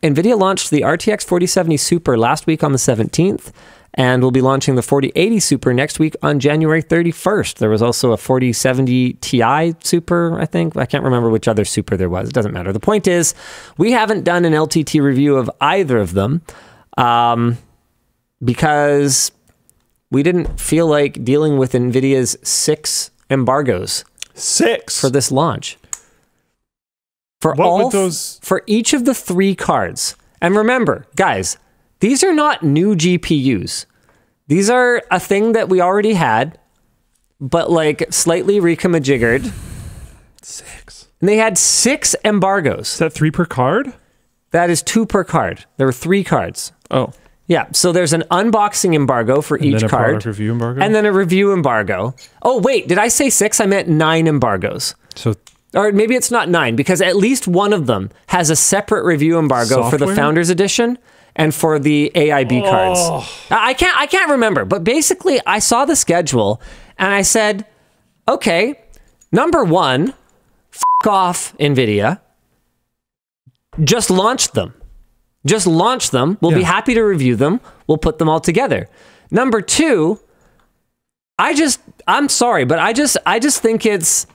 Nvidia launched the RTX 4070 Super last week on the 17th, and we'll be launching the 4080 Super next week on January 31st. There was also a 4070 Ti Super, I think. I can't remember which other Super there was. It doesn't matter. The point is, we haven't done an LTT review of either of them because we didn't feel like dealing with Nvidia's 6 embargoes. 6? For this launch. For each of the 3 cards. And remember, guys, these are not new GPUs. These are a thing that we already had, but like slightly recomajiggered. 6. And they had 6 embargoes. Is that 3 per card? That is 2 per card. There were 3 cards. Oh. Yeah, so there's an unboxing embargo for each card. Product review embargo? And then a review embargo. Oh, wait, did I say 6? I meant 9 embargoes. So, or maybe it's not 9, because at least one of them has a separate review embargo for the Founders Edition and for the AIB cards. I can't remember, but basically I saw the schedule and I said, okay, number 1, f off Nvidia. Just launch them. Just launch them. We'll be happy to review them. We'll put them all together. Number 2, I'm sorry, but I just think it's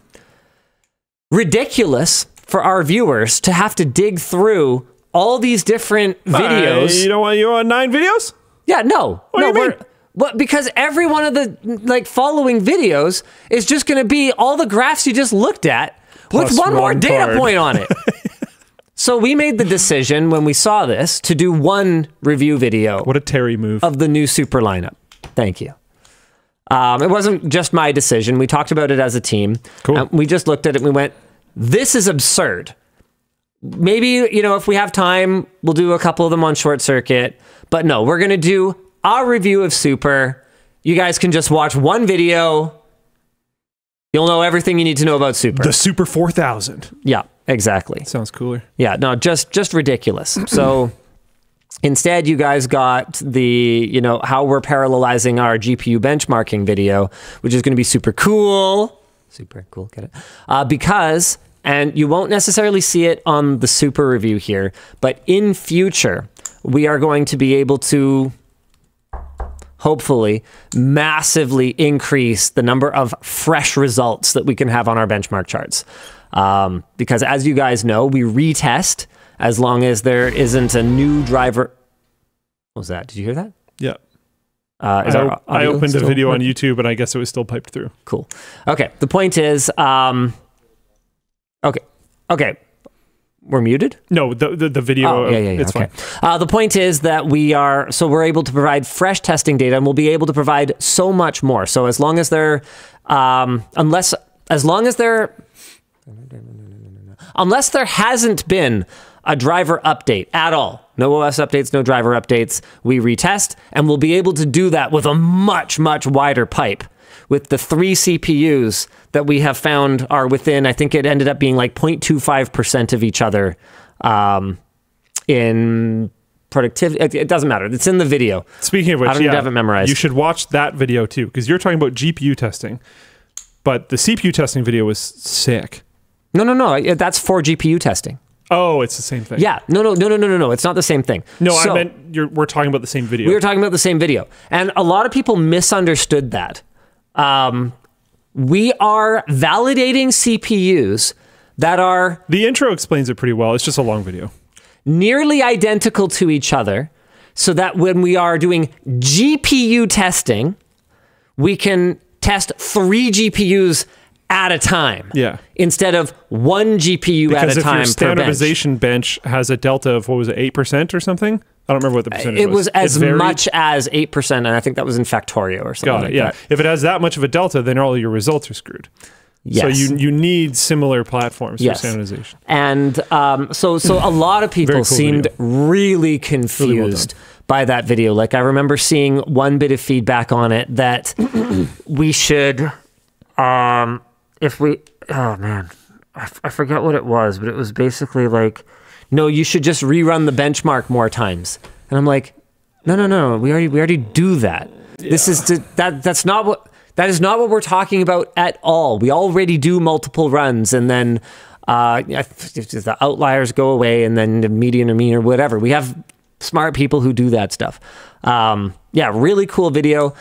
ridiculous for our viewers to have to dig through all these different videos. You want 9 videos? Yeah, no. What do you mean? Well, because every one of the following videos is just going to be all the graphs you just looked at plus with one more data point on it. So we made the decision when we saw this to do one review video. What a Terry move. Of the new Super lineup. Thank you. It wasn't just my decision. We talked about it as a team. Cool. We just looked at it and we went, this is absurd. Maybe, if we have time, we'll do a couple of them on Short Circuit. But no, we're going to do our review of Super. You guys can just watch one video. You'll know everything you need to know about Super. The Super 4000. Yeah, exactly. Sounds cooler. Yeah, no, just ridiculous. So instead, you guys got the, how we're parallelizing our GPU benchmarking video, which is going to be super cool. Super cool, get it? Because, and you won't necessarily see it on the Super review here, but in future, we are going to be able to hopefully massively increase the number of fresh results that we can have on our benchmark charts. Because as you guys know, we retest as long as there isn't a new driver. What was that? Did you hear that? Yeah. I opened a video on YouTube and I guess it was still piped through. Cool. Okay. The point is, okay. We're muted? No, the video. Oh, yeah. It's okay. fine. The point is that we're able to provide fresh testing data, and we'll be able to provide so much more. So as long as there, unless there hasn't been a driver update at all, no OS updates, no driver updates, we retest, and we'll be able to do that with a much, much wider pipe. With the 3 CPUs that we have found are within, I think it ended up being like 0.25% of each other in productivity. It doesn't matter. It's in the video. Speaking of which, I don't need to have it memorized. You should watch that video too, because you're talking about GPU testing, but the CPU testing video was sick. No. That's for GPU testing. Oh, it's the same thing. Yeah. No. It's not the same thing. No, I meant we're talking about the same video. We were talking about the same video. And a lot of people misunderstood that. We are validating CPUs that are... The intro explains it pretty well. It's just a long video. Nearly identical to each other, so that when we are doing GPU testing, we can test 3 GPUs at a time. Yeah. Instead of 1 GPU at a time per bench. Because if your standardization bench has a delta of, what was it, 8% or something? I don't remember what the percentage was. It was as much as 8%, and I think that was in Factorio or something like that. If it has that much of a delta, then all your results are screwed. Yes. So you need similar platforms for standardization. And so a lot of people cool seemed video. Really confused by that video. Like, I remember seeing one bit of feedback on it that we should, I forget what it was, but it was basically like, no, you should just rerun the benchmark more times. And I'm like, no, we already do that. Yeah. That is not what we're talking about at all. We already do multiple runs, and then The outliers go away, and then the median or mean or whatever. We have smart people who do that stuff. Yeah, really cool video.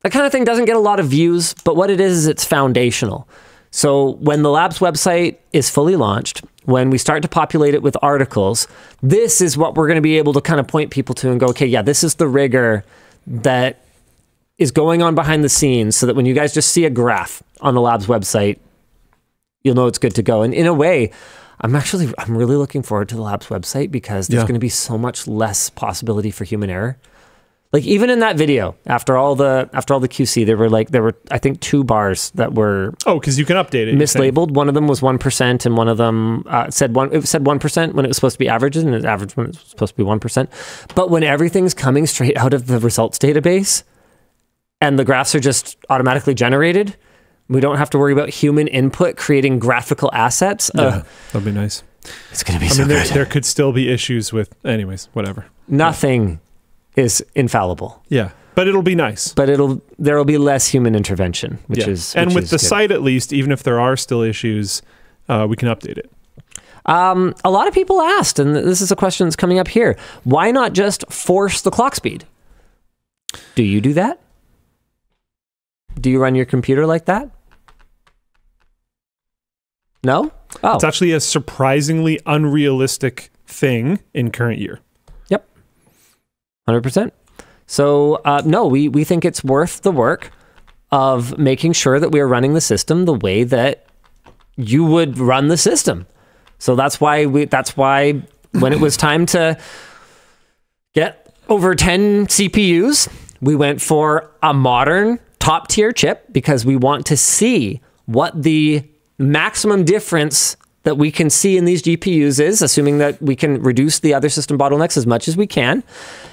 That kind of thing doesn't get a lot of views, but what it is it's foundational. So when the lab's website is fully launched, when we start to populate it with articles, this is what we're going to be able to kind of point people to and go, okay, yeah, this is the rigor that is going on behind the scenes, so that when you guys just see a graph on the lab's website, you'll know it's good to go. And in a way, I'm really looking forward to the lab's website, because there's going to be so much less possibility for human error. Like even in that video, after all the QC, there were I think 2 bars that were because you can update it mislabeled. One of them was 1%, and one of them said 1% when it was supposed to be averages, and it was average when it was supposed to be 1%. But when everything's coming straight out of the results database, and the graphs are just automatically generated, we don't have to worry about human input creating graphical assets. Yeah, that'd be nice. It's gonna be so good. There could still be issues with, anyways, whatever. Nothing is infallible. Yeah, but it'll be nice. But there will be less human intervention, which is and with the good. site, at least, even if there are still issues, we can update it. A lot of people asked, and this is a question that's coming up here, why not just force the clock speed? Do you do that? Do you run your computer like that? No? Oh. It's actually a surprisingly unrealistic thing in current year. 100%. So no, we think it's worth the work of making sure that we are running the system the way that you would run the system. So that's why when it was time to get over 10 CPUs, we went for a modern top tier chip, because we want to see what the maximum difference that we can see in these GPUs is, assuming that we can reduce the other system bottlenecks as much as we can.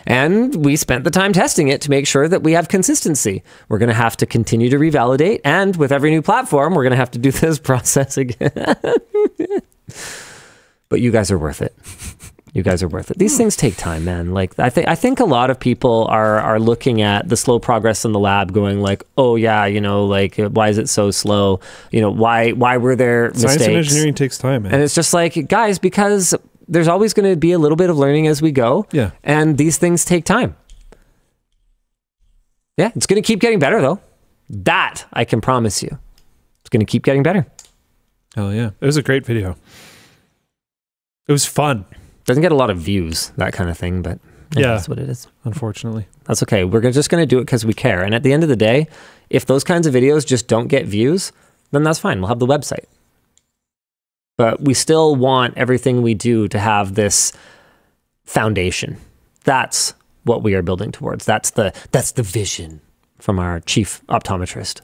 And we spent the time testing it to make sure that we have consistency. We're going to have to continue to revalidate. And with every new platform, we're going to have to do this process again. But you guys are worth it. You guys are worth it. These things take time, man. Like I think a lot of people are looking at the slow progress in the lab going like, oh yeah, like why is it so slow? Why were there mistakes? Science and engineering takes time, man. And it's just like, guys, because there's always going to be a little bit of learning as we go. Yeah. And these things take time. Yeah, it's going to keep getting better though. That I can promise you. It's going to keep getting better. Hell yeah. It was a great video. It was fun. Doesn't get a lot of views, that kind of thing, but yeah, that's what it is. Unfortunately. That's okay. We're just going to do it because we care. And at the end of the day, if those kinds of videos just don't get views, then that's fine. We'll have the website. But we still want everything we do to have this foundation. That's what we are building towards. That's the vision from our chief optometrist.